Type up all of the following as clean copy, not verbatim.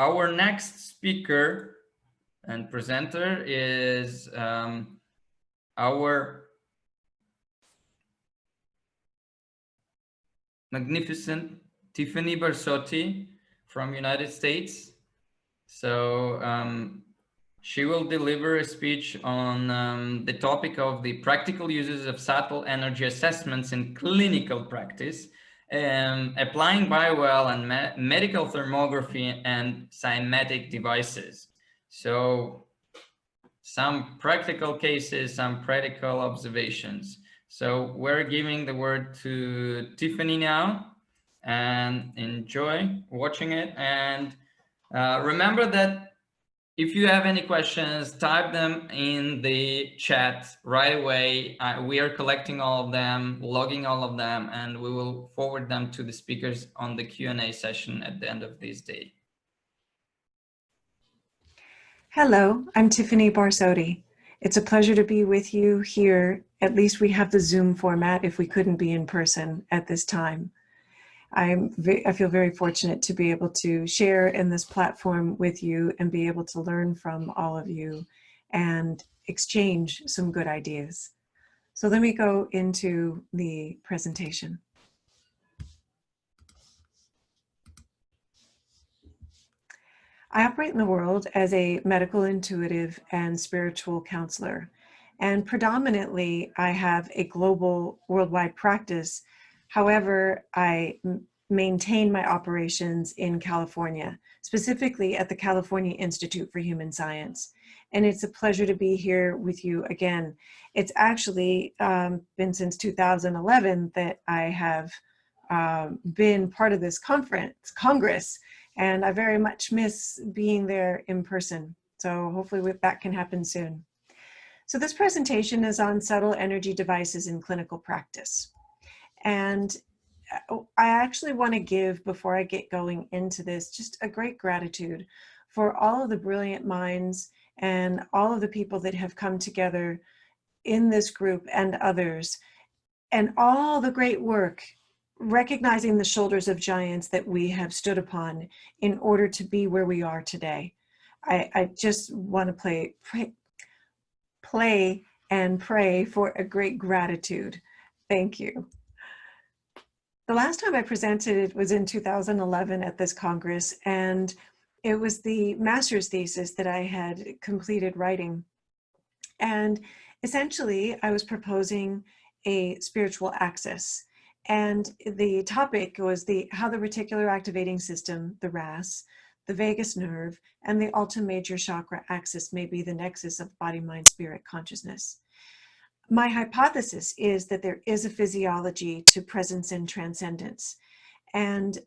our next speaker and presenter is our magnificent Tiffany Barsotti from United States. So she will deliver a speech on the topic of the practical uses of subtle energy assessments in clinical practice, applying Biowell and medical thermography and cymatic devices. So some practical cases, some practical observations. So we're giving the word to Tiffany now, and enjoy watching it. And remember that if you have any questions, type them in the chat right away. We are collecting all of them, logging all of them, and we will forward them to the speakers on the Q&A session at the end of this day. Hello, I'm Tiffany Barsotti. It's a pleasure to be with you here. At least we have the Zoom format if we couldn't be in person at this time. I feel very fortunate to be able to share in this platform with you and be able to learn from all of you and exchange some good ideas. So let me go into the presentation. I operate in the world as a medical intuitive and spiritual counselor, and predominantly I have a global worldwide practice. However, I maintain my operations in California, specifically at the California Institute for Human Science. And it's a pleasure to be here with you again. It's actually been since 2011 that I have been part of this Congress, and I very much miss being there in person. So hopefully that can happen soon. So this presentation is on subtle energy devices in clinical practice. And I actually want to give, before I get going into this, just a great gratitude for all of the brilliant minds and all of the people that have come together in this group and others, and all the great work recognizing the shoulders of giants that we have stood upon in order to be where we are today. I just want to play and pray for a great gratitude. Thank you. The last time I presented was in 2011 at this Congress, and it was the master's thesis that I had completed writing. And essentially, I was proposing a spiritual axis. And the topic was how the reticular activating system, the RAS, the vagus nerve, and the Alta Major chakra axis may be the nexus of body, mind, spirit, consciousness. My hypothesis is that there is a physiology to presence and transcendence. And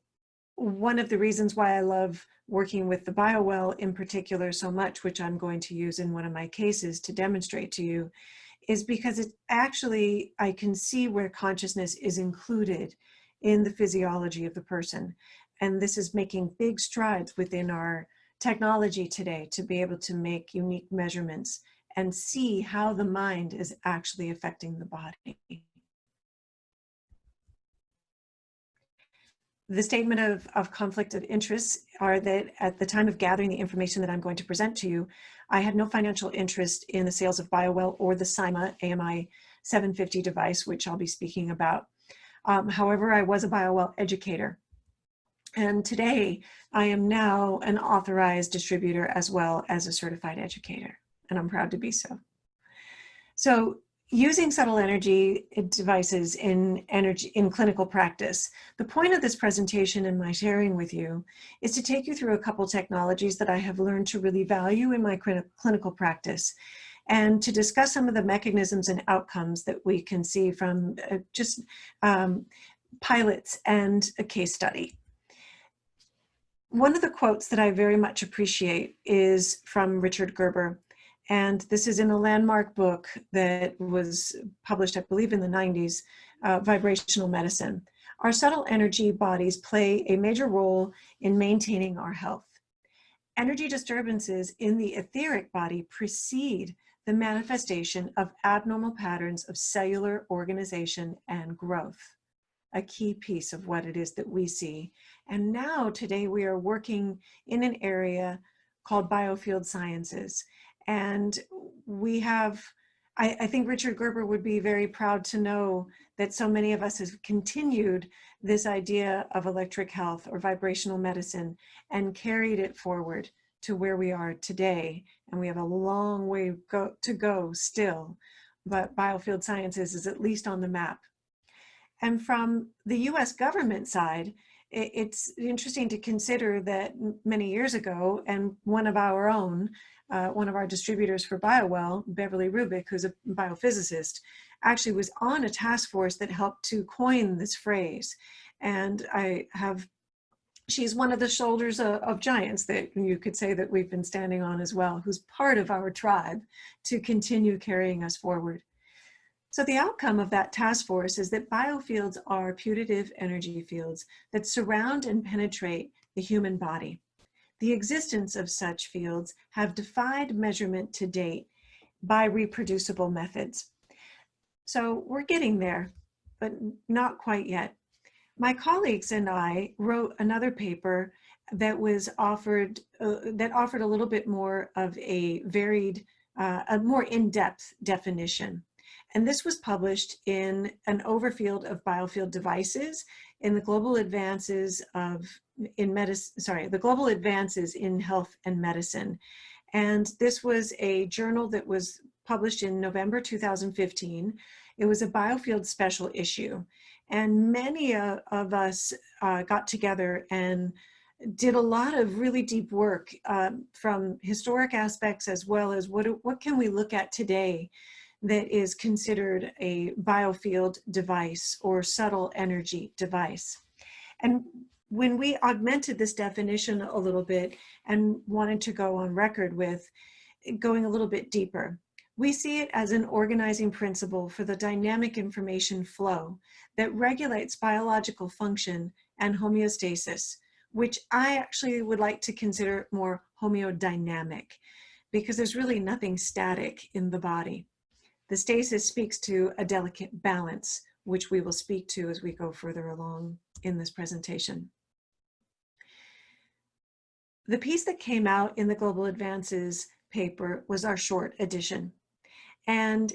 one of the reasons why I love working with the Biowell in particular so much, which I'm going to use in one of my cases to demonstrate to you, is because it actually, I can see where consciousness is included in the physiology of the person. And this is making big strides within our technology today to be able to make unique measurements and see how the mind is actually affecting the body. The statement of conflict of interest are that at the time of gathering the information that I'm going to present to you, I had no financial interest in the sales of Biowell or the CYMA AMI 750 device, which I'll be speaking about. However, I was a Biowell educator. And today I am now an authorized distributor as well as a certified educator, and I'm proud to be so. So using subtle energy devices in clinical practice, the point of this presentation and my sharing with you is to take you through a couple technologies that I have learned to really value in my clinical practice, and to discuss some of the mechanisms and outcomes that we can see from pilots and a case study. One of the quotes that I very much appreciate is from Richard Gerber. And this is in a landmark book that was published, I believe, in the 90s, Vibrational Medicine. Our subtle energy bodies play a major role in maintaining our health. Energy disturbances in the etheric body precede the manifestation of abnormal patterns of cellular organization and growth. a key piece of what it is that we see. And now today we are working in an area called Biofield Sciences. And we have, I think Richard Gerber would be very proud to know that so many of us have continued this idea of electric health or vibrational medicine and carried it forward to where we are today. And we have a long way to go still, but Biofield Sciences is at least on the map. And from the US government side, it's interesting to consider that many years ago, and one of our own, one of our distributors for Biowell, Beverly Rubik, who's a biophysicist, actually was on a task force that helped to coin this phrase. And she's one of the shoulders of giants that you could say that we've been standing on as well, who's part of our tribe to continue carrying us forward. So the outcome of that task force is that biofields are putative energy fields that surround and penetrate the human body. The existence of such fields have defied measurement to date by reproducible methods. So we're getting there, but not quite yet. My colleagues and I wrote another paper that was offered a little bit more of a varied, a more in-depth definition. And this was published in an overfield of biofield devices in the global advances the global advances in health and medicine. And this was a journal that was published in November 2015. It was a Biofield special issue. And many of us got together and did a lot of really deep work from historic aspects, as well as what can we look at today that is considered a biofield device or subtle energy device. And when we augmented this definition a little bit and wanted to go on record with going a little bit deeper, we see it as an organizing principle for the dynamic information flow that regulates biological function and homeostasis, which I actually would like to consider more homeodynamic, because there's really nothing static in the body. The stasis speaks to a delicate balance, which we will speak to as we go further along in this presentation. The piece that came out in the Global Advances paper was our short edition. And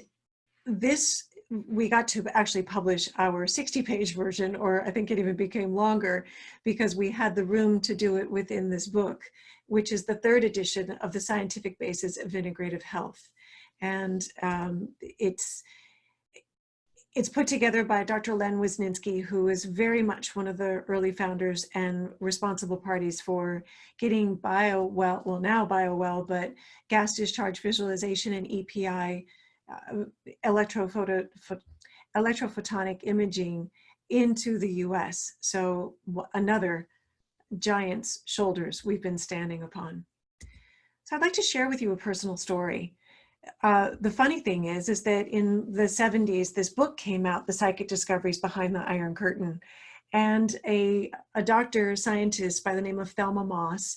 this, we got to actually publish our 60-page version, or I think it even became longer because we had the room to do it within this book, which is the third edition of the Scientific Basis of Integrative Health. And it's put together by Dr. Len Wisniewski, who is very much one of the early founders and responsible parties for getting Biowell, well now Biowell, but gas discharge visualization and EPI, electrophotonic imaging into the US. So another giant's shoulders we've been standing upon. So I'd like to share with you a personal story. The funny thing is that in the 70s, this book came out, The Psychic Discoveries Behind the Iron Curtain, and a doctor scientist by the name of Thelma Moss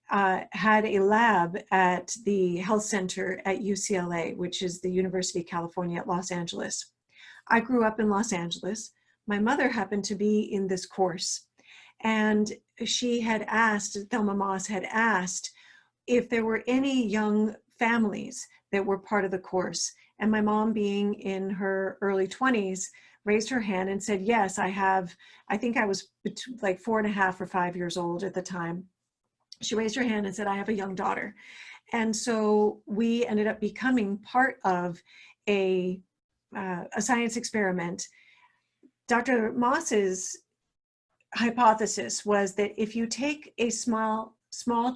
had a lab at the health center at UCLA, which is the University of California at Los Angeles. I grew up in Los Angeles. My mother happened to be in this course, and she had asked, Thelma Moss had asked, if there were any young families that were part of the course. And my mom, being in her early 20s, raised her hand and said, yes, I have. I think I was like 4.5 or 5 years old at the time. She raised her hand and said, I have a young daughter. And so we ended up becoming part of a science experiment. Dr. Moss's hypothesis was that if you take a small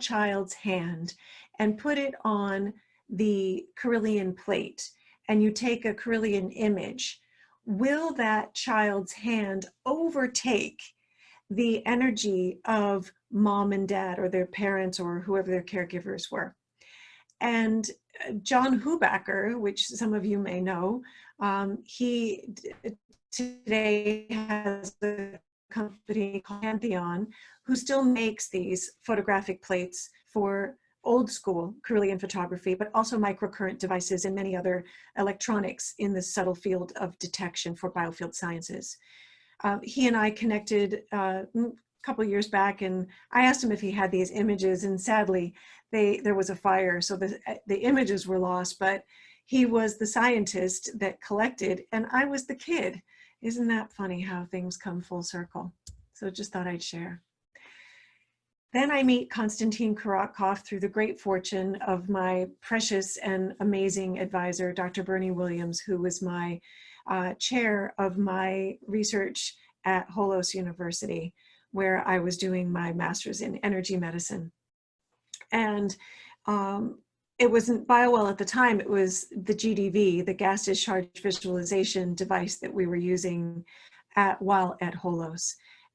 child's hand and put it on the Carillion plate and you take a Carillion image, will that child's hand overtake the energy of mom and dad or their parents or whoever their caregivers were? And John Hubacker, which some of you may know, he today has a company called Pantheon, who still makes these photographic plates for old school Carillion photography, but also microcurrent devices and many other electronics in the subtle field of detection for biofield sciences. He and I connected a couple of years back, and I asked him if he had these images, and sadly, there was a fire, so the images were lost, but he was the scientist that collected, and I was the kid. Isn't that funny how things come full circle? So just thought I'd share. Then I meet Konstantin Kuratkoff through the great fortune of my precious and amazing advisor, Dr. Bernie Williams, who was my chair of my research at Holos University, where I was doing my master's in energy medicine. And it wasn't Biowell at the time, it was the GDV, the gas discharge visualization device that we were using while at Holos.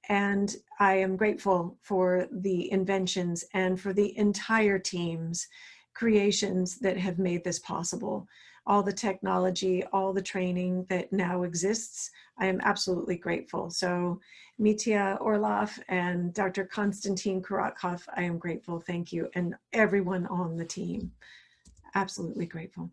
And I am grateful for the inventions and for the entire team's creations that have made this possible. All the technology, all the training that now exists, I am absolutely grateful. So Mitya Orlov and Dr. Konstantin Kuratkoff, I am grateful, thank you. And everyone on the team, absolutely grateful.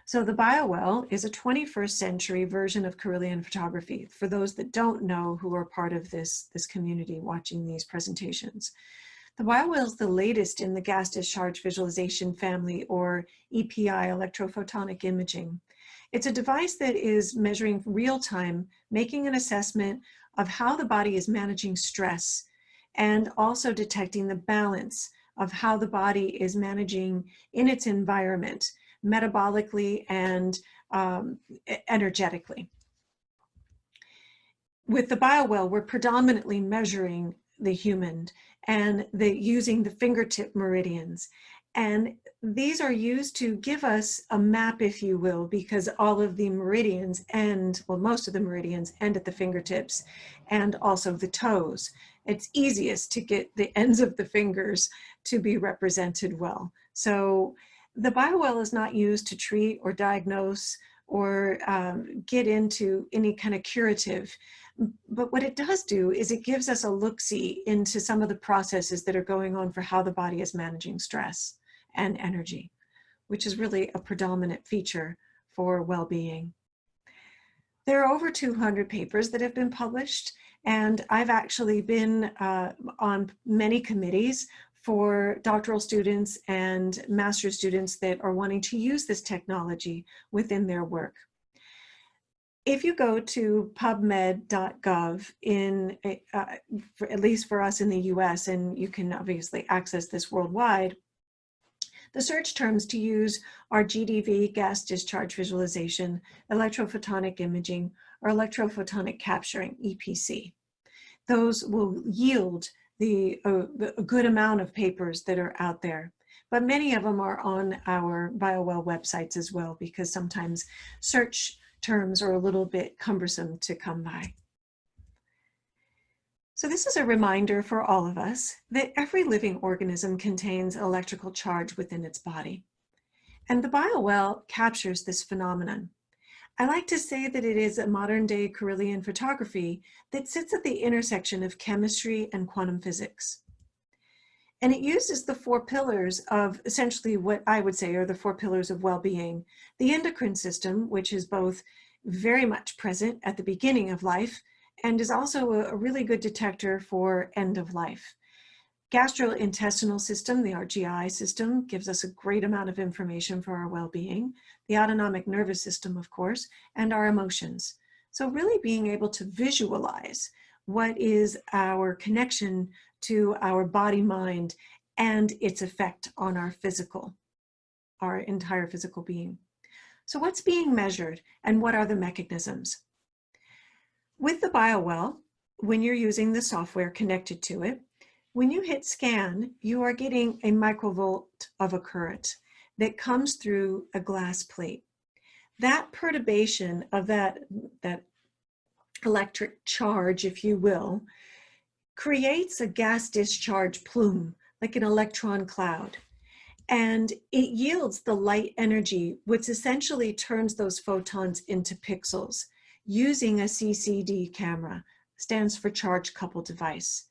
So the Biowell is a 21st century version of Caroline photography. For those that don't know who are part of this community watching these presentations. The Biowell is the latest in the gas discharge visualization family, or EPI, electrophotonic imaging. It's a device that is measuring real time, making an assessment of how the body is managing stress, and also detecting the balance of how the body is managing in its environment, metabolically and energetically. With the Biowell, we're predominantly measuring the human and using the fingertip meridians. And these are used to give us a map, if you will, because all of the meridians end, well, most of the meridians end at the fingertips and also the toes. It's easiest to get the ends of the fingers to be represented well. So the Biowell is not used to treat or diagnose or get into any kind of curative. But what it does do is it gives us a look-see into some of the processes that are going on for how the body is managing stress and energy, which is really a predominant feature for well-being. There are over 200 papers that have been published, and I've actually been on many committees for doctoral students and master's students that are wanting to use this technology within their work. If you go to pubmed.gov, at least for us in the US, and you can obviously access this worldwide, the search terms to use are GDV, gas discharge visualization, electrophotonic imaging, or electrophotonic capturing, EPC. Those will yield a good amount of papers that are out there. But many of them are on our Biowell websites as well, because sometimes search terms are a little bit cumbersome to come by. So this is a reminder for all of us that every living organism contains electrical charge within its body. And the Biowell captures this phenomenon. I like to say that it is a modern day Caroline photography that sits at the intersection of chemistry and quantum physics. And it uses the four pillars of essentially what I would say are the four pillars of well-being. The endocrine system, which is both very much present at the beginning of life and is also a really good detector for end of life. Gastrointestinal system, the GI system, gives us a great amount of information for our well-being. The autonomic nervous system, of course, and our emotions. So really being able to visualize what is our connection to our body, mind, and its effect on our entire physical being. So what's being measured and what are the mechanisms? With the Biowell, when you're using the software connected to it, when you hit scan, you are getting a microvolt of a current that comes through a glass plate. That perturbation of that electric charge, if you will, creates a gas discharge plume, like an electron cloud. And it yields the light energy, which essentially turns those photons into pixels using a CCD camera, stands for charge coupled device.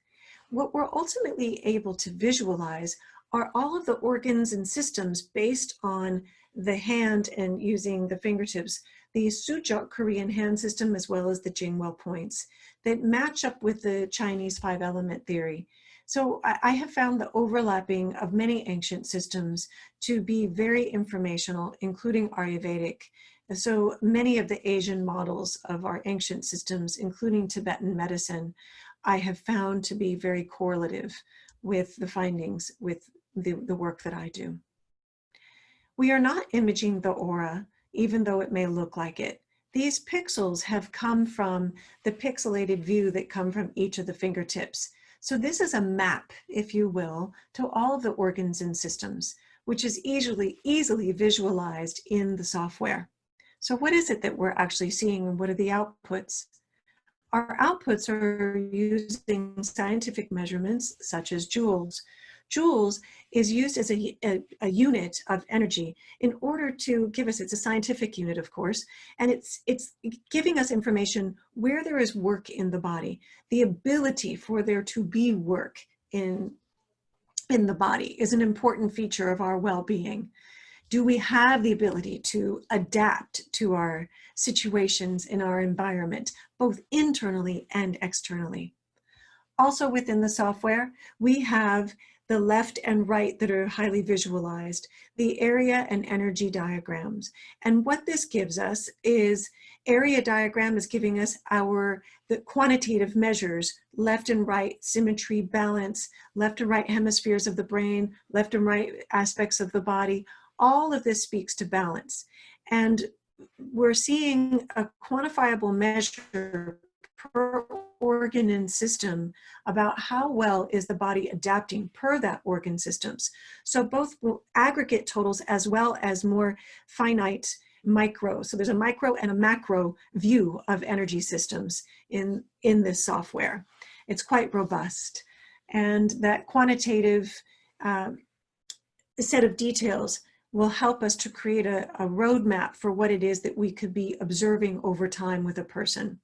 What we're ultimately able to visualize are all of the organs and systems based on the hand and using the fingertips, the Sujok Korean hand system, as well as the Jingwell points that match up with the Chinese 5-element theory. So I have found the overlapping of many ancient systems to be very informational, including Ayurvedic. So many of the Asian models of our ancient systems, including Tibetan medicine, I have found to be very correlative with the findings with the work that I do. We are not imaging the aura, even though it may look like it. These pixels have come from the pixelated view that come from each of the fingertips. So this is a map, if you will, to all of the organs and systems, which is easily visualized in the software. So what is it that we're actually seeing, and what are the outputs? Our outputs are using scientific measurements such as joules. Joules is used as a unit of energy in order to give us, it's a scientific unit, of course, and it's giving us information where there is work in the body, the ability for there to be work in the body is an important feature of our well-being. Do we have the ability to adapt to our situations in our environment, both internally and externally? Also within the software, we have the left and right that are highly visualized, the area and energy diagrams. And what this gives us is, area diagram is giving us the quantitative measures, left and right, symmetry, balance, left and right hemispheres of the brain, left and right aspects of the body. All of this speaks to balance. And we're seeing a quantifiable measure per organ and system about how well is the body adapting per that organ systems. So both aggregate totals as well as more finite micro. So there's a micro and a macro view of energy systems in this software. It's quite robust. And that quantitative set of details will help us to create a roadmap for what it is that we could be observing over time with a person.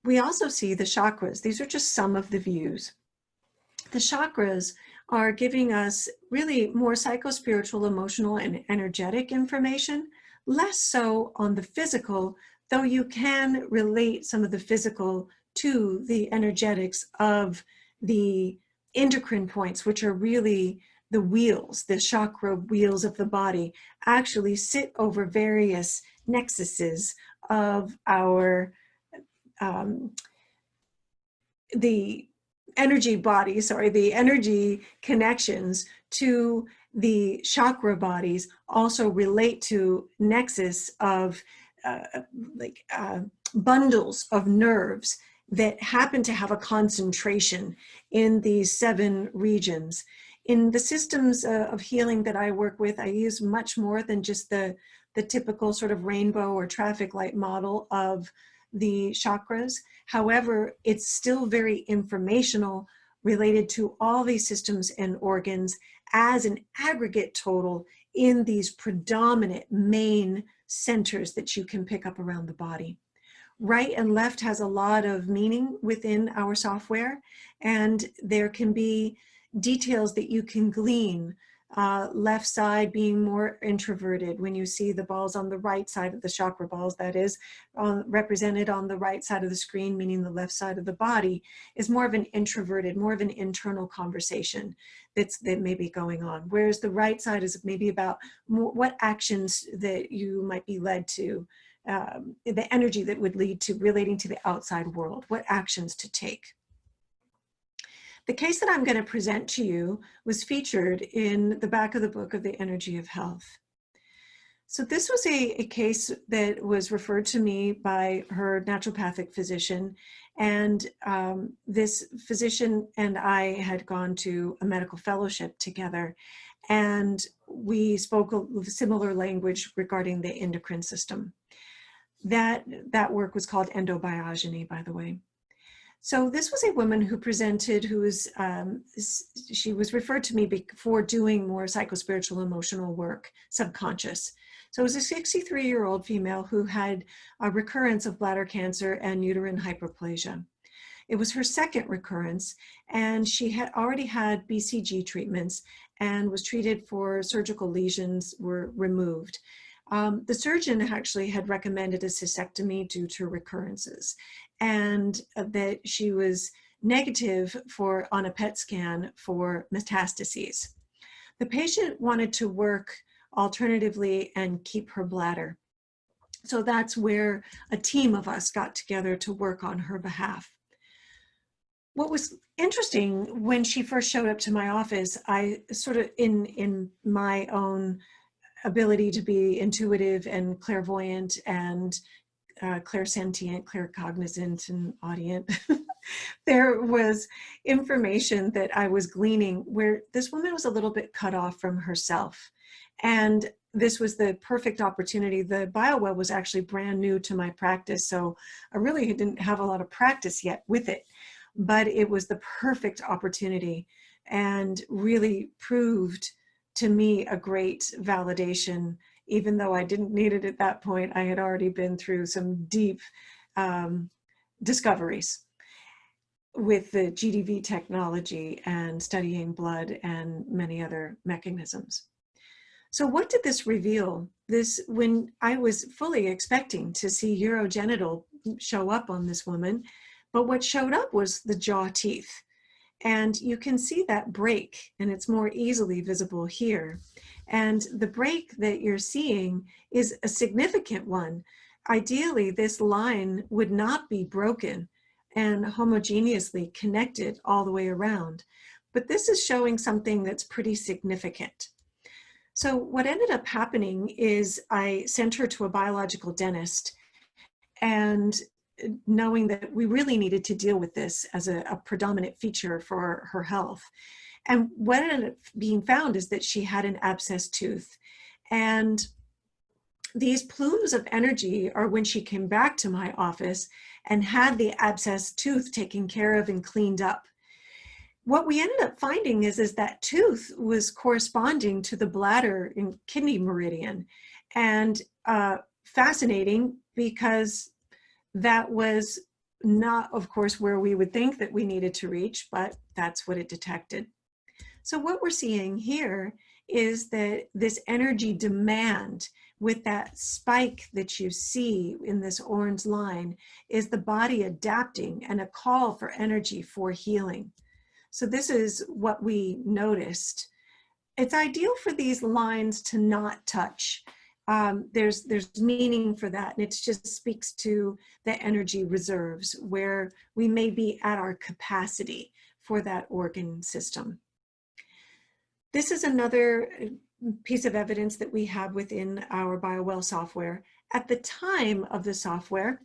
We also see the chakras. These are just some of the views. The chakras are giving us really more psychospiritual, emotional, and energetic information, less so on the physical, though you can relate some of the physical to the energetics of the endocrine points, which are really the wheels, the chakra wheels of the body, actually sit over various nexuses of our the energy bodies, the energy connections to the chakra bodies also relate to nexus of bundles of nerves that happen to have a concentration in these 7 regions. In the systems of healing that I work with, I use much more than just the typical sort of rainbow or traffic light model of the chakras. However, it's still very informational related to all these systems and organs as an aggregate total in these predominant main centers that you can pick up around the body. Right and left has a lot of meaning within our software, and there can be details that you can glean. Left side being more introverted. When you see the balls on the right side of the chakra balls, that is represented on the right side of the screen, meaning the left side of the body, is more of an introverted, more of an internal conversation that may be going on. Whereas the right side is maybe about what actions that you might be led to, the energy that would lead to relating to the outside world, what actions to take. The case that I'm going to present to you was featured in the back of the book of The Energy of Health. So this was a case that was referred to me by her naturopathic physician, and this physician and I had gone to a medical fellowship together, and we spoke a similar language regarding the endocrine system. That work was called endobiogeny, by the way. So this was a woman who presented, she was referred to me before doing more psychospiritual emotional work, subconscious. So it was a 63-year-old female who had a recurrence of bladder cancer and uterine hyperplasia. It was her second recurrence, and she had already had BCG treatments and was treated for surgical lesions were removed. The surgeon actually had recommended a cystectomy due to recurrences, and that she was negative on a PET scan for metastases. The patient wanted to work alternatively and keep her bladder. So that's where a team of us got together to work on her behalf. What was interesting when she first showed up to my office, I sort of, in my own ability to be intuitive and clairvoyant and clairsentient, claircognizant, and audient, there was information that I was gleaning where this woman was a little bit cut off from herself. And this was the perfect opportunity. The Biowell was actually brand new to my practice, so I really didn't have a lot of practice yet with it, but it was the perfect opportunity and really proved to me a great validation. Even though I didn't need it at that point, I had already been through some deep discoveries with the GDV technology and studying blood and many other mechanisms. So what did this reveal? When I was fully expecting to see urogenital show up on this woman, but what showed up was the jaw teeth. And you can see that break, and it's more easily visible here. And the break that you're seeing is a significant one. Ideally, this line would not be broken and homogeneously connected all the way around. But this is showing something that's pretty significant. So what ended up happening is I sent her to a biological dentist, and knowing that we really needed to deal with this as a predominant feature for her health. And what ended up being found is that she had an abscessed tooth. And these plumes of energy are when she came back to my office and had the abscessed tooth taken care of and cleaned up. What we ended up finding is that tooth was corresponding to the bladder and kidney meridian. And fascinating, because that was not, of course, where we would think that we needed to reach, but that's what it detected. So what we're seeing here is that this energy demand with that spike that you see in this orange line is the body adapting and a call for energy for healing. So this is what we noticed. It's ideal for these lines to not touch. There's meaning for that, and it just speaks to the energy reserves where we may be at our capacity for that organ system. This is another piece of evidence that we have within our Biowell software. At the time of the software,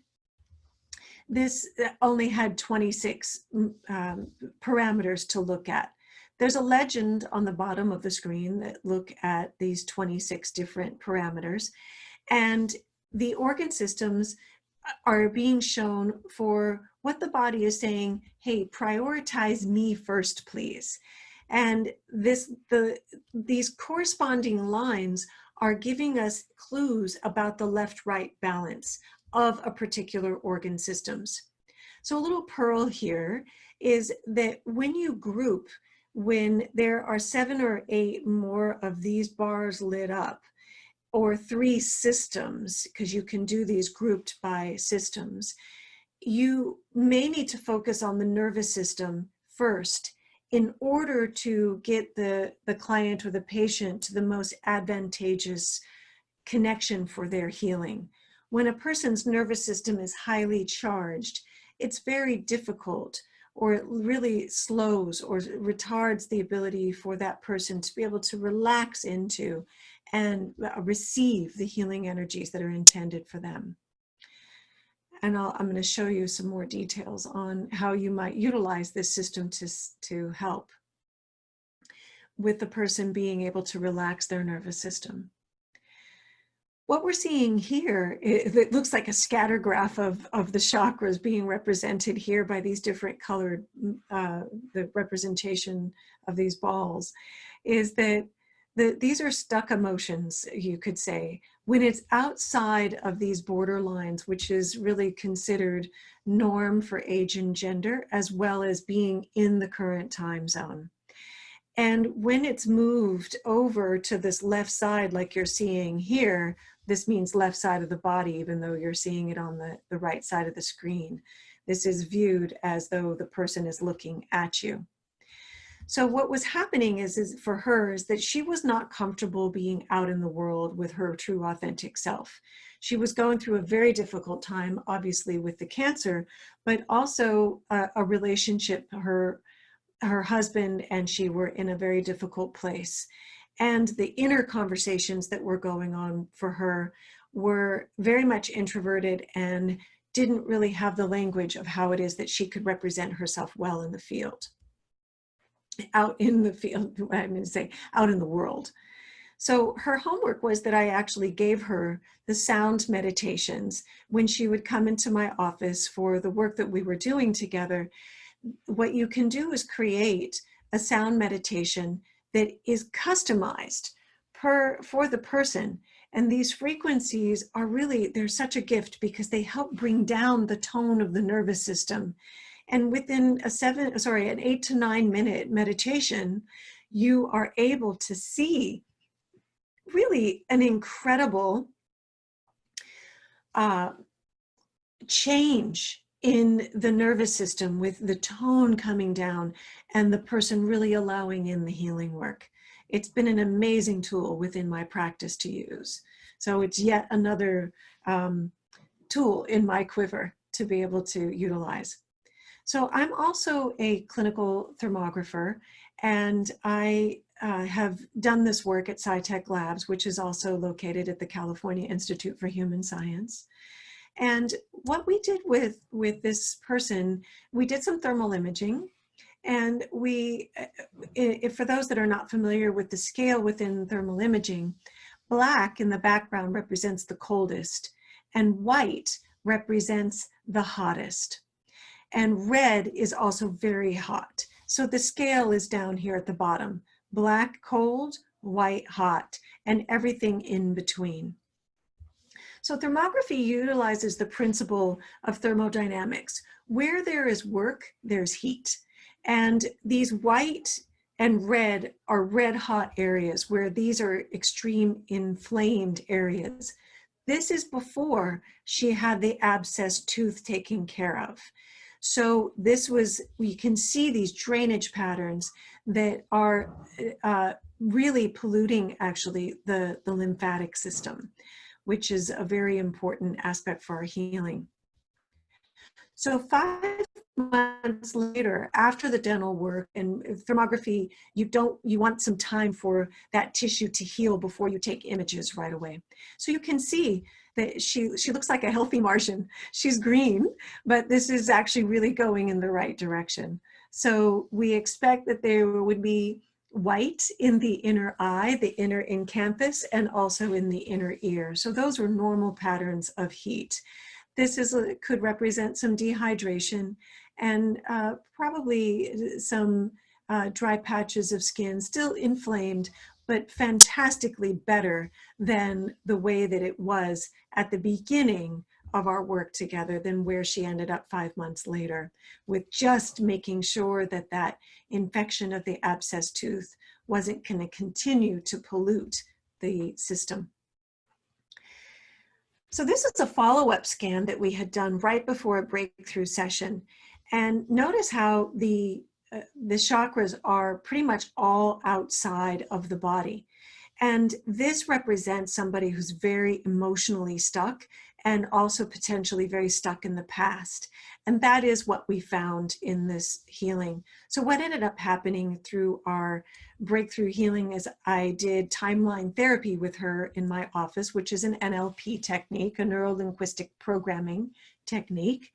this only had 26 parameters to look at. There's a legend on the bottom of the screen that look at these 26 different parameters, and the organ systems are being shown for what the body is saying, hey, prioritize me first, please. And these corresponding lines are giving us clues about the left-right balance of a particular organ systems. So a little pearl here is that when you group, when there are 7 or 8 more of these bars lit up, or 3 systems, because you can do these grouped by systems, you may need to focus on the nervous system first in order to get the client or the patient to the most advantageous connection for their healing. When a person's nervous system is highly charged, it's very difficult, or it really slows or retards the ability for that person to be able to relax into and receive the healing energies that are intended for them. And I'm going to show you some more details on how you might utilize this system to help with the person being able to relax their nervous system. What we're seeing here, it looks like a scatter graph of the chakras being represented here by these different colored, the representation of these balls, is that these are stuck emotions, you could say, When it's outside of these borderlines, which is really considered norm for age and gender, as well as being in the current time zone. And when it's moved over to this left side, like you're seeing here, this means left side of the body, even though you're seeing it on the right side of the screen. This is viewed as though the person is looking at you. So what was happening is for her is that she was not comfortable being out in the world with her true authentic self. She was going through a very difficult time, obviously with the cancer, but also a relationship. Her husband and she were in a very difficult place. And the inner conversations that were going on for her were very much introverted and didn't really have the language of how it is that she could represent herself well in the field. Out in the field, I'm going to say out in the world. So her homework was that I actually gave her the sound meditations when she would come into my office for the work that we were doing together. What you can do is create a sound meditation that is customized for the person. And these frequencies are really, they're such a gift because they help bring down the tone of the nervous system. And within an 8 to 9 minute meditation, you are able to see really an incredible change in the nervous system with the tone coming down and the person really allowing in the healing work. It's been an amazing tool within my practice to use. So it's yet another tool in my quiver to be able to utilize. So I'm also a clinical thermographer, and I have done this work at C.Ht Labs, which is also located at the California Institute for Human Science. And what we did with this person, we did some thermal imaging, and for those that are not familiar with the scale within thermal imaging, black in the background represents the coldest, and white represents the hottest. And red is also very hot. So the scale is down here at the bottom, black, cold, white, hot, and everything in between. So thermography utilizes the principle of thermodynamics. Where there is work, there's heat. And these white and red are red hot areas where these are extreme inflamed areas. This is before she had the abscess tooth taken care of. So this was, we can see these drainage patterns that are really polluting actually the lymphatic system, which is a very important aspect for our healing. So 5 months later, after the dental work and thermography, you want some time for that tissue to heal before you take images right away. So you can see that she looks like a healthy Martian. She's green, but this is actually really going in the right direction. So we expect that there would be white in the inner eye, the inner encanthus, and also in the inner ear. So those are normal patterns of heat. This could represent some dehydration and probably some dry patches of skin, still inflamed, but fantastically better than the way that it was at the beginning of our work together than where she ended up 5 months later, with just making sure that that infection of the abscess tooth wasn't going to continue to pollute the system. So this is a follow-up scan that we had done right before a breakthrough session. And notice how the chakras are pretty much all outside of the body. And this represents somebody who's very emotionally stuck and also potentially very stuck in the past. And that is what we found in this healing. So what ended up happening through our breakthrough healing is I did timeline therapy with her in my office, which is an NLP technique, a neuro-linguistic programming technique.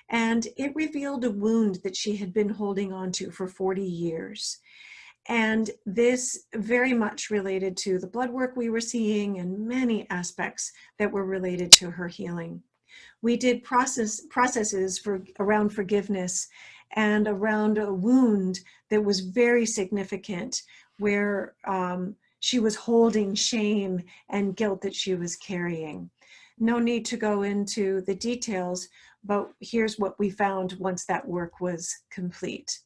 And it revealed a wound that she had been holding on to for 40 years. And this very much related to the blood work we were seeing and many aspects that were related to her healing. We did processes around forgiveness and around a wound that was very significant where she was holding shame and guilt that she was carrying. No need to go into the details, but here's what we found once that work was complete.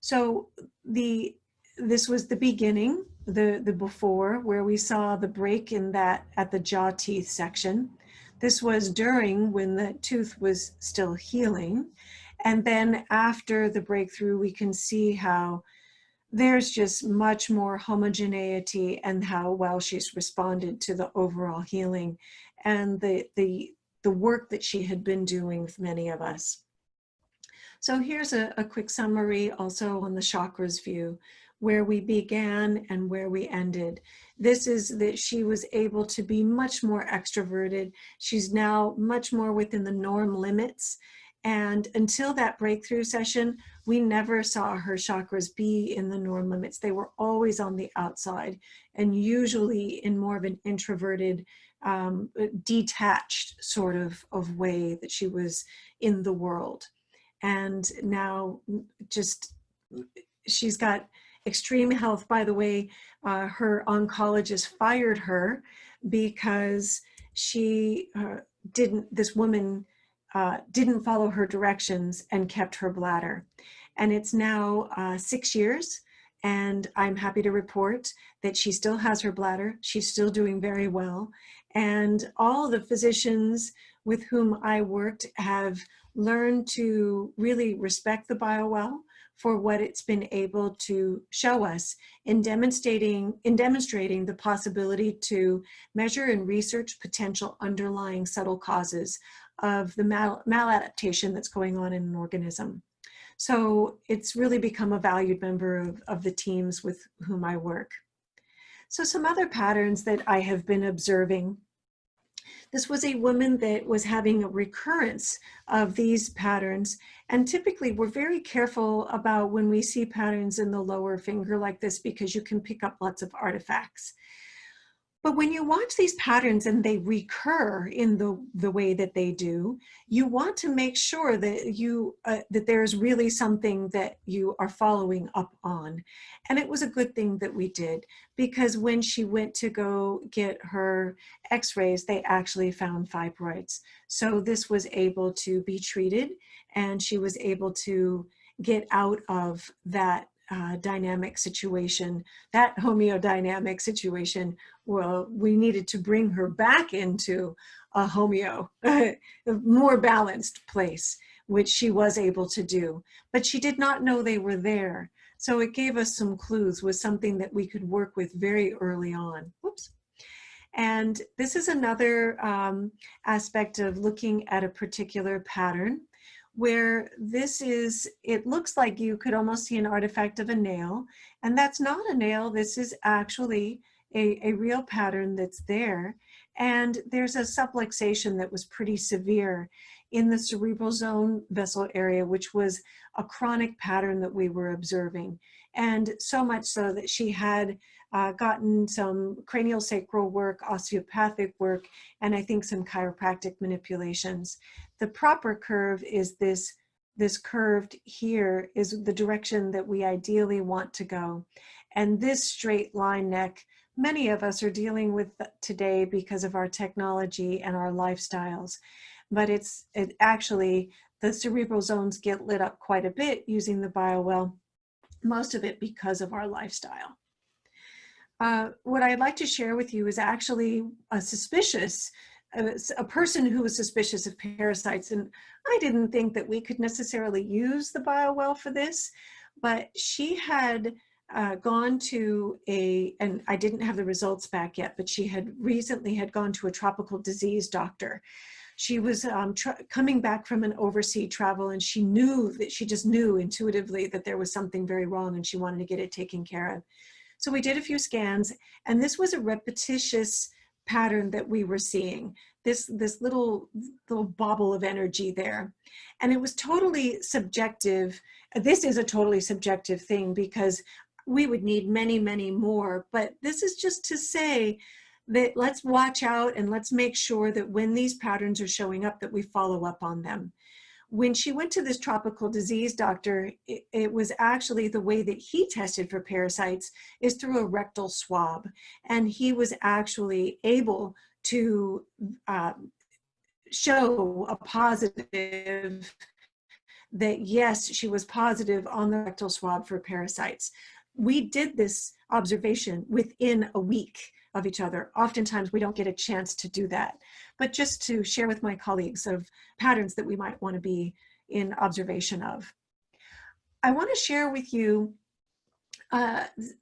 So this was the beginning, the before, where we saw the break in that at the jaw teeth section. This was during when the tooth was still healing. And then after the breakthrough, we can see how there's just much more homogeneity and how well she's responded to the overall healing and the work that she had been doing with many of us. So here's a quick summary also on the chakras view, where we began and where we ended. This is that she was able to be much more extroverted. She's now much more within the norm limits. And until that breakthrough session, we never saw her chakras be in the norm limits. They were always on the outside and usually in more of an introverted, detached sort of way that she was in the world. And now she's got extreme health. By the way, her oncologist fired her because this woman didn't follow her directions and kept her bladder. And it's now 6 years, and I'm happy to report that she still has her bladder. She's still doing very well. And all the physicians with whom I worked have learned to really respect the Biowell for what it's been able to show us in demonstrating the possibility to measure and research potential underlying subtle causes of the maladaptation that's going on in an organism. So it's really become a valued member of the teams with whom I work. So some other patterns that I have been observing. This was a woman that was having a recurrence of these patterns, and typically we're very careful about when we see patterns in the lower finger like this because you can pick up lots of artifacts. But when you watch these patterns and they recur in the way that they do, you want to make sure that that there's really something that you are following up on. And it was a good thing that we did, because when she went to go get her x-rays, they actually found fibroids. So this was able to be treated, and she was able to get out of that dynamic situation, that homeodynamic situation. Well, we needed to bring her back into a a more balanced place, which she was able to do. But she did not know they were there. So it gave us some clues, was something that we could work with very early on. Whoops. And this is another aspect of looking at a particular pattern, where it looks like you could almost see an artifact of a nail, and that's not a nail. This is actually a real pattern that's there. And there's a subluxation that was pretty severe in the cerebral zone vessel area, which was a chronic pattern that we were observing. And so much so that she had gotten some cranial sacral work, osteopathic work, and I think some chiropractic manipulations. The proper curve is this curved here is the direction that we ideally want to go. And this straight line neck, many of us are dealing with today because of our technology and our lifestyles. But actually, the cerebral zones get lit up quite a bit using the Biowell, most of it because of our lifestyle. What I'd like to share with you is actually a person who was suspicious of parasites. And I didn't think that we could necessarily use the Biowell for this, but she had gone to and I didn't have the results back yet, but she had recently gone to a tropical disease doctor. She was coming back from an overseas travel, and she just knew intuitively that there was something very wrong and she wanted to get it taken care of. So we did a few scans, and this was a repetitious pattern that we were seeing, this little bobble of energy there. And it was totally subjective. This is a totally subjective thing because we would need many, many more, but this is just to say that let's watch out and let's make sure that when these patterns are showing up that we follow up on them. when she went to this tropical disease doctor, it was actually the way that he tested for parasites is through a rectal swab. And he was actually able to show a positive, that yes, she was positive on the rectal swab for parasites. We did this observation within a week of each other. Oftentimes we don't get a chance to do that, but just to share with my colleagues of patterns that we might want to be in observation of. I want to share with you,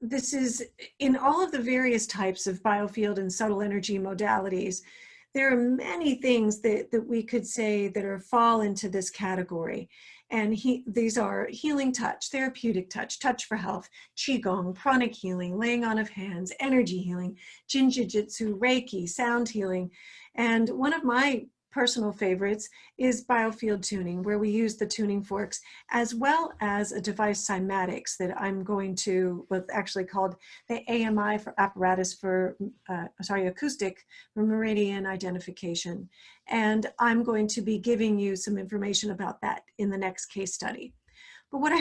this is in all of the various types of biofield and subtle energy modalities, there are many things that we could say that fall into this category. And these are healing touch, therapeutic touch, touch for health, qigong, pranic healing, laying on of hands, energy healing, jinjitsu, reiki, sound healing. And one of my personal favorites is biofield tuning, where we use the tuning forks, as well as a device cymatics that I'm going to, what's actually called the AMI for apparatus for, acoustic for meridian identification. And I'm going to be giving you some information about that in the next case study. But what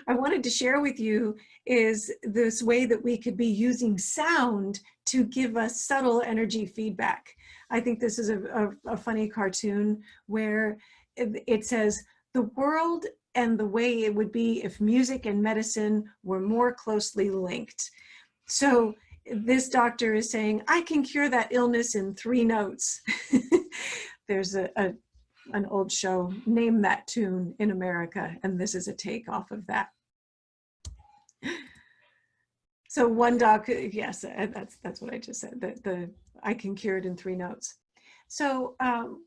I wanted to share with you is this way that we could be using sound to give us subtle energy feedback. I think this is a funny cartoon where it says, the world and the way it would be if music and medicine were more closely linked. So this doctor is saying, I can cure that illness in 3 notes. There's an old show, Name That Tune, in America, and this is a take off of that. So one doc, yes, that's what I just said, I can cure it in 3 notes. So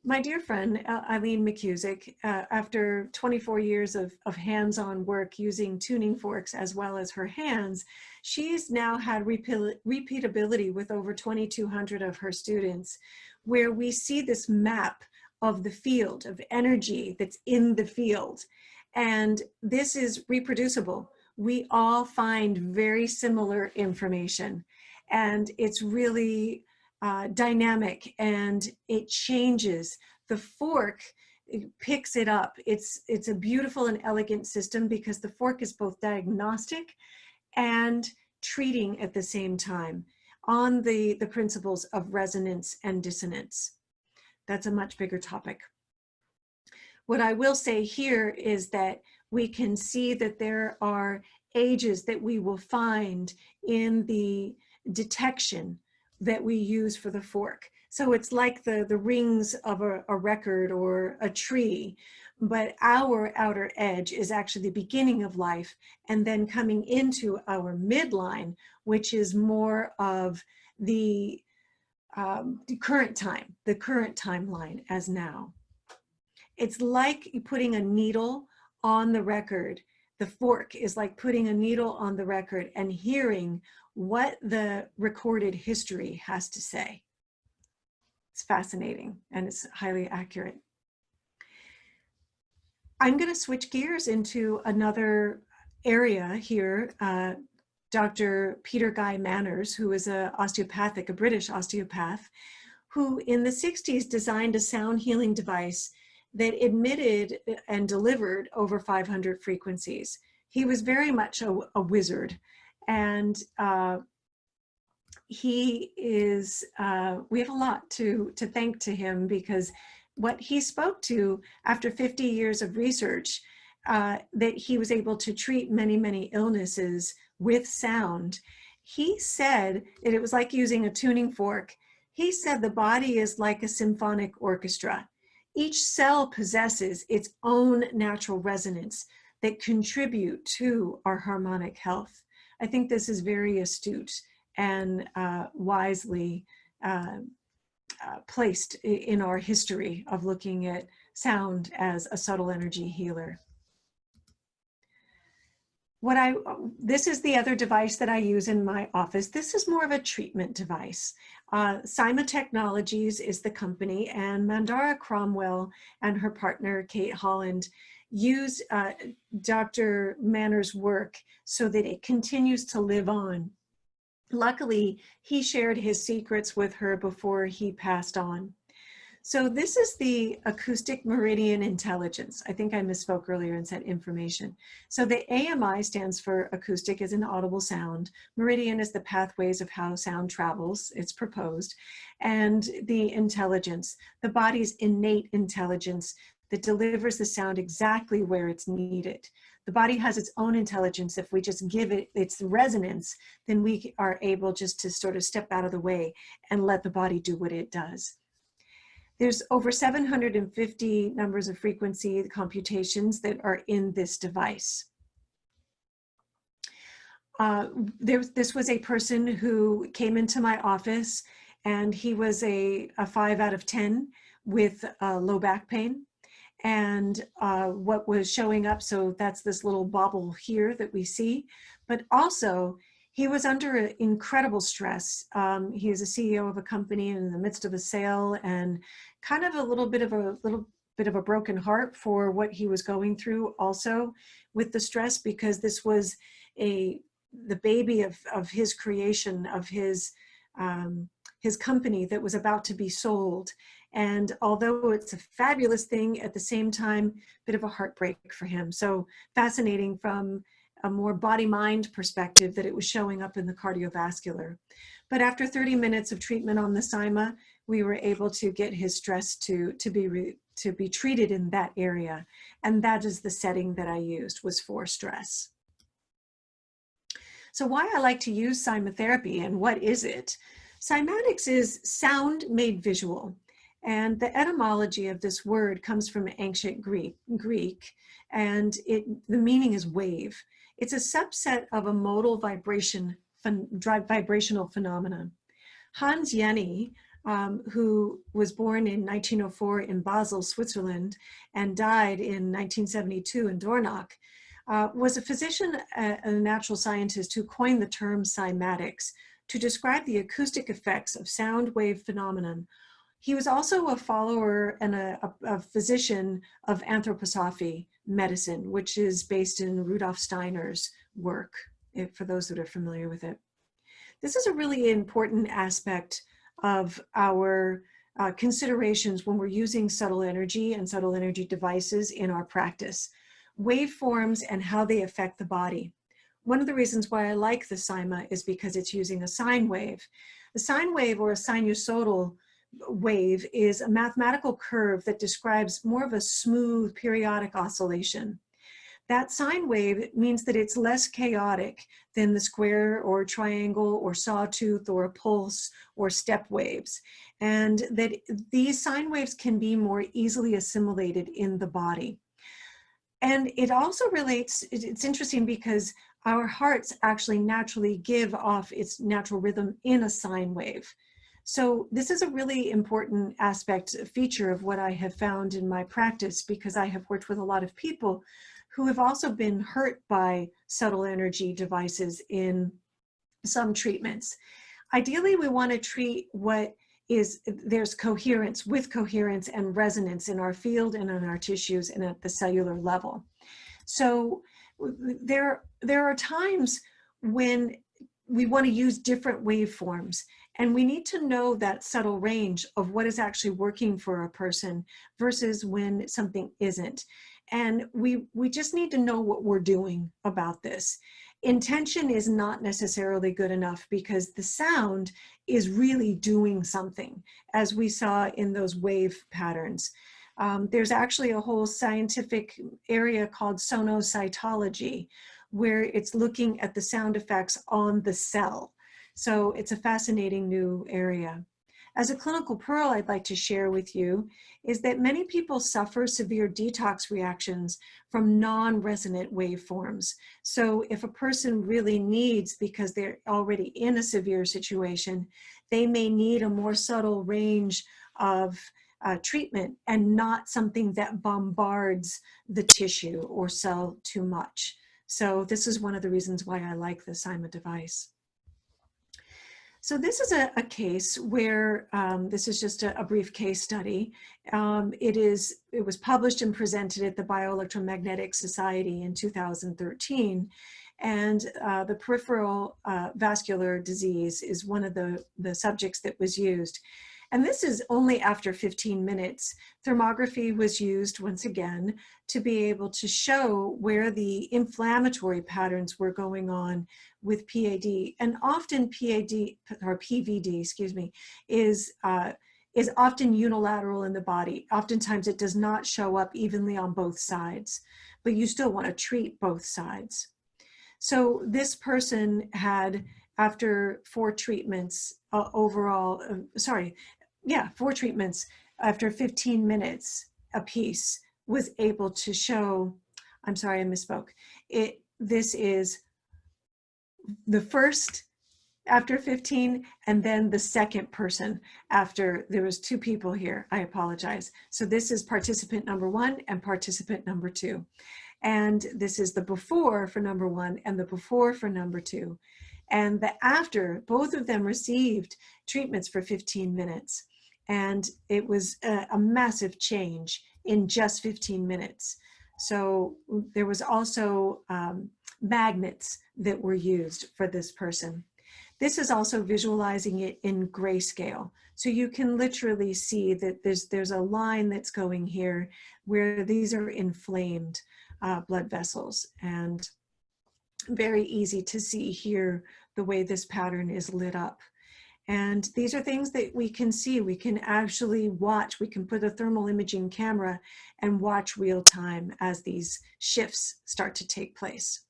my dear friend, Eileen McCusick, after 24 years of hands-on work using tuning forks as well as her hands, she's now had repeatability with over 2,200 of her students, where we see this map of the field of energy that's in the field. And this is reproducible. We all find very similar information, and it's really dynamic, and it changes. The fork, it picks it up. It's a beautiful and elegant system because the fork is both diagnostic and treating at the same time on the principles of resonance and dissonance. That's a much bigger topic. What I will say here is that we can see that there are ages that we will find in the detection that we use for the fork. So it's like the rings of a record or a tree, but our outer edge is actually the beginning of life, and then coming into our midline, which is more of the current time, the current timeline as now. It's like putting a needle on the record. The fork is like putting a needle on the record and hearing what the recorded history has to say. It's fascinating, and it's highly accurate. I'm going to switch gears into another area here. Dr. Peter Guy Manners, who is a British osteopath, who in the 60s designed a sound healing device that emitted and delivered over 500 frequencies. He was very much a wizard, and he is, we have a lot to thank to him, because what he spoke to after 50 years of research, that he was able to treat many, many illnesses with sound. He said that it was like using a tuning fork. He said the body is like a symphonic orchestra. Each cell possesses its own natural resonance that contribute to our harmonic health. I think this is very astute and wisely placed in our history of looking at sound as a subtle energy healer. This is the other device that I use in my office. This is more of a treatment device. Cyma Technologies is the company, and Mandara Cromwell and her partner, Kate Holland, use Dr. Manners' work so that it continues to live on. Luckily, he shared his secrets with her before he passed on. So this is the acoustic meridian intelligence. I think I misspoke earlier and said information. So the AMI stands for acoustic as in audible sound. Meridian is the pathways of how sound travels, it's proposed. And the intelligence, the body's innate intelligence that delivers the sound exactly where it's needed. The body has its own intelligence. If we just give it its resonance, then we are able just to sort of step out of the way and let the body do what it does. There's over 750 numbers of frequency computations that are in this device. This was a person who came into my office, and he was a 5 out of 10 with low back pain. And what was showing up, so that's this little bobble here that we see, but also he was under incredible stress. He is a CEO of a company in the midst of a sale, and kind of a little bit of a broken heart for what he was going through also with the stress, because this was the baby of his creation, of his company that was about to be sold. And although it's a fabulous thing, at the same time, a bit of a heartbreak for him. So fascinating from a more body-mind perspective that it was showing up in the cardiovascular. But after 30 minutes of treatment on the cyma, we were able to get his stress to be treated in that area. And that is the setting that I used, was for stress. So why I like to use cymatherapy, and what is it? Cymatics is sound made visual. And the etymology of this word comes from ancient Greek, and the meaning is wave. It's a subset of a modal vibrational phenomenon. Hans Jenny, who was born in 1904 in Basel, Switzerland, and died in 1972 in Dornach, was a physician and a natural scientist who coined the term cymatics to describe the acoustic effects of sound wave phenomenon. He was also a follower and a physician of anthroposophy medicine, which is based in Rudolf Steiner's work, for those that are familiar with it. This is a really important aspect of our considerations when we're using subtle energy and subtle energy devices in our practice. Waveforms and how they affect the body. One of the reasons why I like the cyma is because it's using a sine wave. A sine wave, or a sinusoidal wave, is a mathematical curve that describes more of a smooth periodic oscillation. That sine wave means that it's less chaotic than the square or triangle or sawtooth or a pulse or step waves, and that these sine waves can be more easily assimilated in the body. And it also relates, it's interesting because our hearts actually naturally give off its natural rhythm in a sine wave. So this is a really important feature of what I have found in my practice, because I have worked with a lot of people who have also been hurt by subtle energy devices in some treatments. Ideally, we want to treat there's coherence and resonance in our field and in our tissues and at the cellular level. So there are times when we want to use different waveforms, and we need to know that subtle range of what is actually working for a person versus when something isn't. And we just need to know what we're doing about this. Intention is not necessarily good enough, because the sound is really doing something, as we saw in those wave patterns. There's actually a whole scientific area called sonocytology, where it's looking at the sound effects on the cell. So it's a fascinating new area. As a clinical pearl, I'd like to share with you is that many people suffer severe detox reactions from non-resonant waveforms. So if a person really needs, because they're already in a severe situation, they may need a more subtle range of treatment and not something that bombards the tissue or cell too much. So this is one of the reasons why I like the cyma device. So this is a case where, this is just a brief case study. It was published and presented at the Bioelectromagnetic Society in 2013. And the peripheral vascular disease is one of the subjects that was used. And this is only after 15 minutes. Thermography was used once again to be able to show where the inflammatory patterns were going on with PAD. And often PAD, or PVD, excuse me, is often unilateral in the body. Oftentimes it does not show up evenly on both sides, but you still want to treat both sides. So this person had, after 4 treatments overall, 4 treatments after 15 minutes apiece, was able to show, I'm sorry, I misspoke. This is the first after 15, and then the second person after. There was 2 people here, I apologize. So this is participant number 1 and participant number 2. And this is the before for number 1 and the before for number 2. And the after, both of them received treatments for 15 minutes. And it was a massive change in just 15 minutes. So there was also magnets that were used for this person. This is also visualizing it in grayscale. So you can literally see that there's a line that's going here where these are inflamed blood vessels, and very easy to see here the way this pattern is lit up. And these are things that we can see. We can actually watch. We can put a thermal imaging camera and watch real time as these shifts start to take place.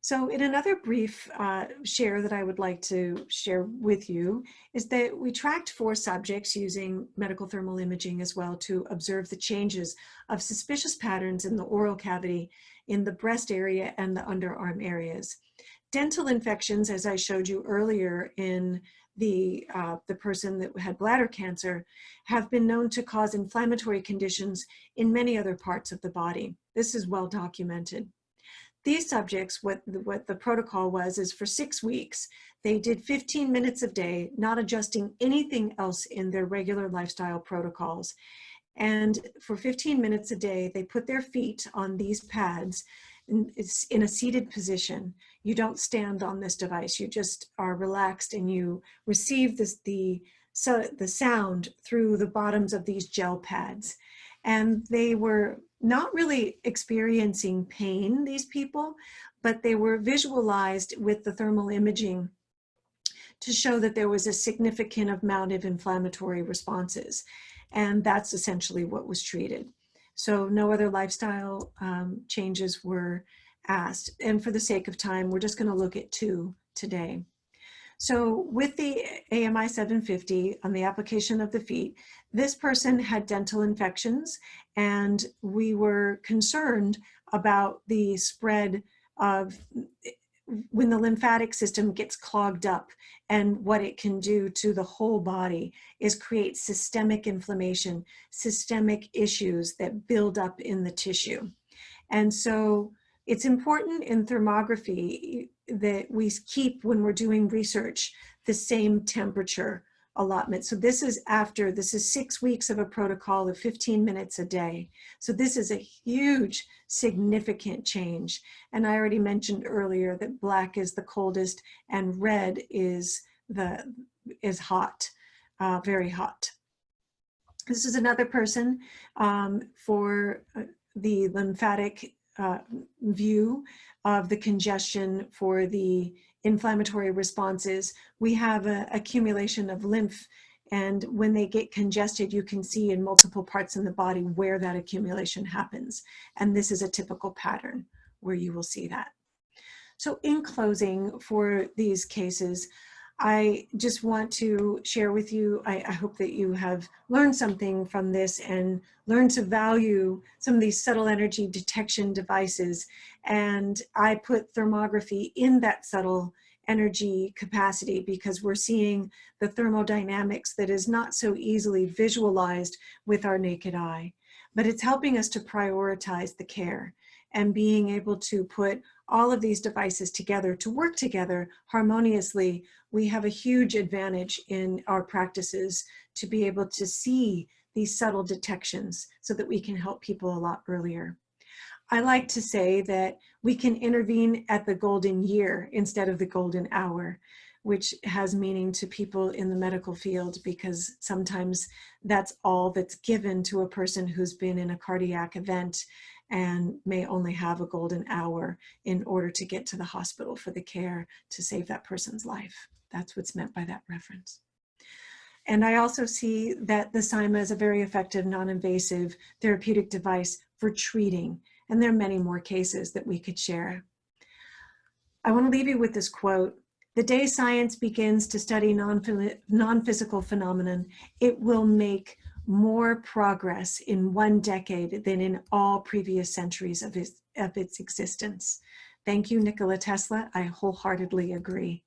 So in another brief share that I would like to share with you is that we tracked 4 subjects using medical thermal imaging as well to observe the changes of suspicious patterns in the oral cavity, in the breast area, and the underarm areas. Dental infections, as I showed you earlier in the person that had bladder cancer, have been known to cause inflammatory conditions in many other parts of the body. This is well documented. These subjects, what the protocol was, is for 6 weeks, they did 15 minutes a day, not adjusting anything else in their regular lifestyle protocols. And for 15 minutes a day, they put their feet on these pads. It's in a seated position. You don't stand on this device. You just are relaxed and you receive the sound through the bottoms of these gel pads. And they were not really experiencing pain, these people, but they were visualized with the thermal imaging to show that there was a significant amount of inflammatory responses. And that's essentially what was treated. So no other lifestyle changes were asked. And for the sake of time, we're just going to look at 2 today. So with the AMI 750 on the application of the feet, this person had dental infections, and we were concerned about the spread of when the lymphatic system gets clogged up, and what it can do to the whole body is create systemic inflammation, systemic issues that build up in the tissue. And so it's important in thermography that we keep, when we're doing research, the same temperature allotment. So this is 6 weeks of a protocol of 15 minutes a day. So this is a huge, significant change. And I already mentioned earlier that black is the coldest and red is hot, very hot. This is another person for the lymphatic view of the congestion for the inflammatory responses. We have an accumulation of lymph, and when they get congested, you can see in multiple parts in the body where that accumulation happens. And this is a typical pattern where you will see that. So in closing, for these cases, I just want to share with you, I hope that you have learned something from this and learned to value some of these subtle energy detection devices. And I put thermography in that subtle energy capacity because we're seeing the thermodynamics that is not so easily visualized with our naked eye. But it's helping us to prioritize the care and being able to put all of these devices together to work together harmoniously. We have a huge advantage in our practices to be able to see these subtle detections so that we can help people a lot earlier. I like to say that we can intervene at the golden year instead of the golden hour, which has meaning to people in the medical field, because sometimes that's all that's given to a person who's been in a cardiac event and may only have a golden hour in order to get to the hospital for the care to save that person's life. That's what's meant by that reference. And I also see that the CYMA is a very effective, non-invasive therapeutic device for treating. And there are many more cases that we could share. I want to leave you with this quote. The day science begins to study non-physical phenomenon, it will make more progress in 1 decade than in all previous centuries of its existence. Thank you, Nikola Tesla. I wholeheartedly agree.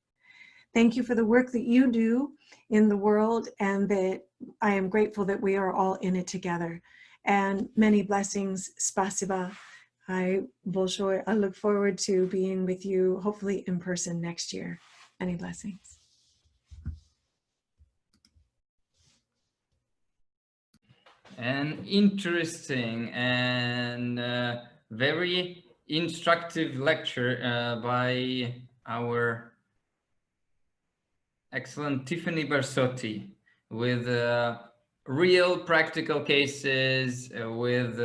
Thank you for the work that you do in the world, and that I am grateful that we are all in it together. And many blessings. Spasiba. I look forward to being with you, hopefully in person next year. Many blessings. An interesting and very instructive lecture by our excellent Tiffany Barsotti, with real practical cases, with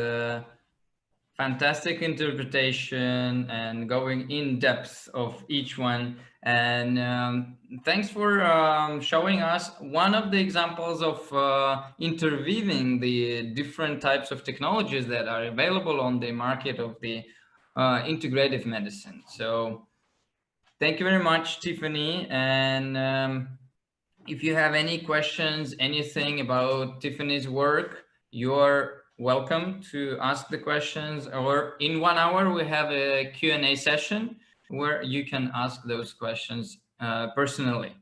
fantastic interpretation and going in depth of each one. And thanks for showing us one of the examples of interweaving the different types of technologies that are available on the market of the integrative medicine. So thank you very much, Tiffany. And if you have any questions, anything about Tiffany's work, you're welcome to ask the questions, or in 1 hour, we have a Q&A session where you can ask those questions personally.